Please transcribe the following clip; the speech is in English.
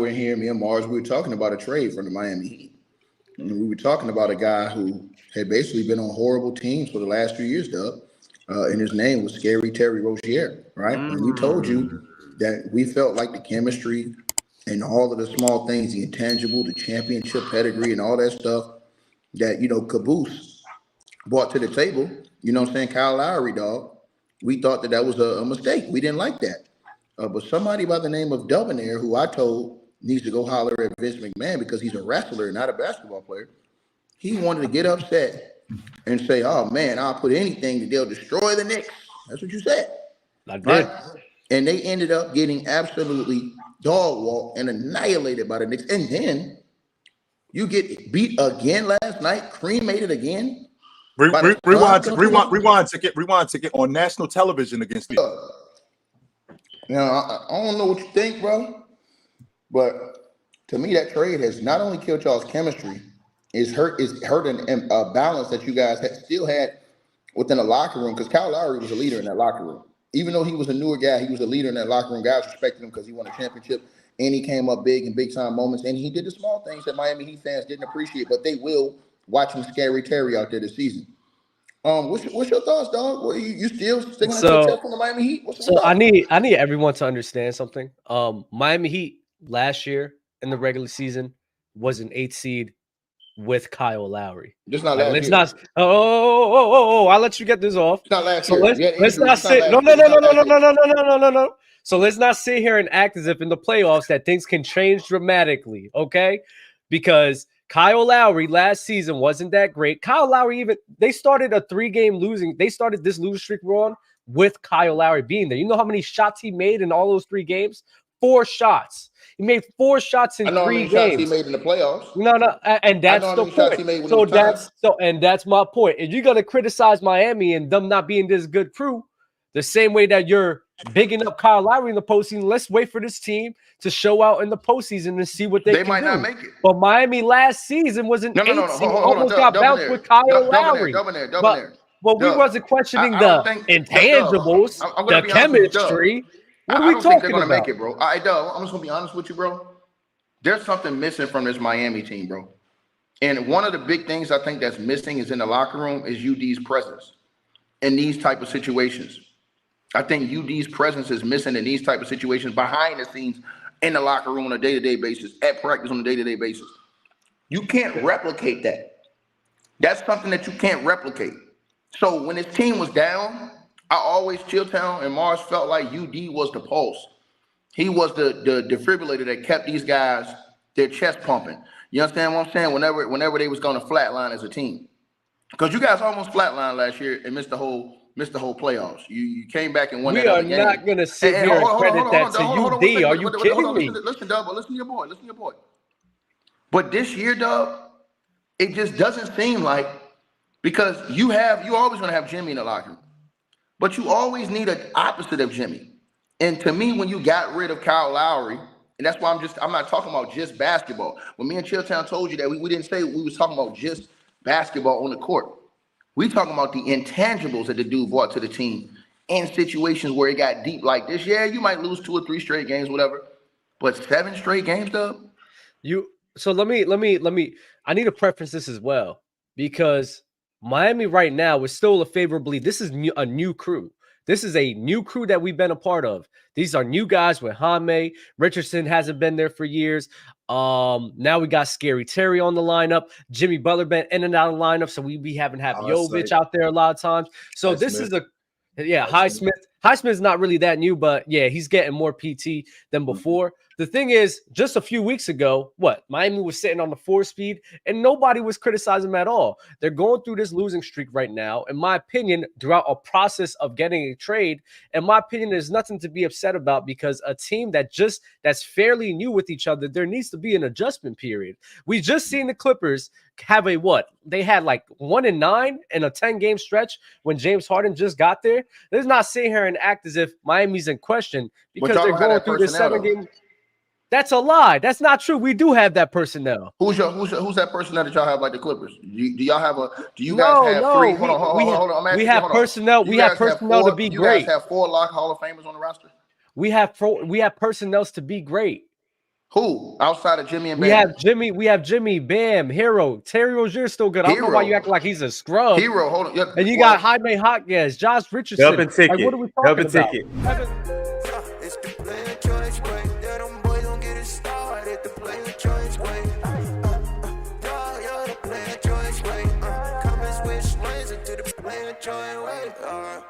were here, me and Mars, we were talking about a trade from the Miami Heat. And we were talking about a guy who had basically been on horrible teams for the last few years, Doug. And his name was Scary Terry Rozier, right? And we told you that we felt like the chemistry and all of the small things, the intangible, the championship pedigree, and all that stuff that, Caboose brought to the table. You know what I'm saying? Kyle Lowry, dog. We thought that was a mistake. We didn't like that. But somebody by the name of Debonair, who I told needs to go holler at Vince McMahon because he's a wrestler, not a basketball player. He wanted to get upset and say, oh, man, I'll put anything that they'll destroy the Knicks. That's what you said. I did. Right? And they ended up getting absolutely dog walked and annihilated by the Knicks. And then you get beat again last night, cremated again. Rewind ticket on national television against you. Now, I don't know what you think, bro, but to me, that trade has not only killed y'all's chemistry, it's hurting a balance that you guys still had within the locker room, because Kyle Lowry was a leader in that locker room. Even though he was a newer guy, he was a leader in that locker room. Guys respected him because he won a championship, and he came up big in big-time moments, and he did the small things that Miami Heat fans didn't appreciate, but they will watch him Scary Terry out there this season. What's your thoughts, dog? You still sticking on your chest from the Miami Heat? I need everyone to understand something. Miami Heat last year in the regular season was an 8th seed with Kyle Lowry. Just not last year. Not. I'll let you get this off. It's not last year. Let's not sit. No. So let's not sit here and act as if in the playoffs that things can change dramatically, okay? Because Kyle Lowry last season wasn't that great. Kyle Lowry they started a 3-game losing. They started this losing streak on with Kyle Lowry being there. You know how many shots he made in all those 3 games? 4 shots. He made 4 shots in 3 games. Shots he made in the playoffs. No, and that's the point. And that's my point. If you're gonna criticize Miami and them not being this good crew, the same way that you're bigging up Kyle Lowry in the postseason, let's wait for this team to show out in the postseason and see what they can might do. Not make it. But Miami last season was an 8th seed, almost got bounced with Kyle Lowry. But we wasn't questioning the intangibles, the chemistry. What are we talking about? I don't think they're going to make it, bro. I'm just going to be honest with you, bro. There's something missing from this Miami team, bro. And one of the big things I think that's missing is in the locker room is UD's presence in these type of situations. I think UD's presence is missing in these type of situations behind the scenes in the locker room on a day-to-day basis, at practice on a day-to-day basis. You can't replicate that. That's something that you can't replicate. So when his team was down, I always, Chilltown and Mars felt like UD was the pulse. He was the defibrillator that kept these guys, their chest pumping. You understand what I'm saying? Whenever they was going to flatline as a team. Because you guys almost flatlined last year and missed the whole playoffs. You came back and won that other game. We are not going to sit here and credit that to UD. Are you kidding me? Listen, Dub, listen to your boy. But this year, Dub, it just doesn't seem like, because you always going to have Jimmy in the locker room. But you always need an opposite of Jimmy. And to me, when you got rid of Kyle Lowry, and that's why I'm not talking about just basketball. When me and Chilltown told you that we didn't say we was talking about just basketball on the court. We talking about the intangibles that the dude brought to the team in situations where it got deep like this. Yeah, you might lose 2 or 3 straight games, whatever. But 7 straight games, though. So let me. I need to preference this as well, because Miami right now is still this is a new crew. This is a new crew that we've been a part of. These are new guys with Jaime. Richardson hasn't been there for years. Now we got Scary Terry on the lineup. Jimmy Butler been in and out of the lineup, so we haven't had Jovic out there a lot of times. So this is Highsmith. Highsmith is not really that new, but yeah, he's getting more PT than before. The thing is, just a few weeks ago, Miami was sitting on the 4-speed and nobody was criticizing them at all. They're going through this losing streak right now. In my opinion, throughout a process of getting a trade, in my opinion, there's nothing to be upset about, because a team that's fairly new with each other, there needs to be an adjustment period. We just seen the Clippers have they had like 1-9 in a 10-game stretch when James Harden just got there. Let's not sit here and act as if Miami's in question because they're going through this 7-game. That's a lie. That's not true. We do have that personnel. Who's that personnel that y'all have like the Clippers? Do y'all have do you guys have 3? Hold on. We have personnel. We have personnel to be great. You guys have 4 Hall of Famers on the roster? We have personnel to be great. Who outside of Jimmy and We Bam? have Jimmy, Bam, Hero, Terry Rozier still good. I don't know why you acting like he's a scrub. Hero, hold on. Yeah, and you got Jaime Hotgas, Josh Richardson. Help and ticket. Like, what are we talking about? Ticket. It's the player choice way. Yeah, them boys don't get it started. The player choice way. Yeah, the player choice way. Come and switch lanes into the player choice way.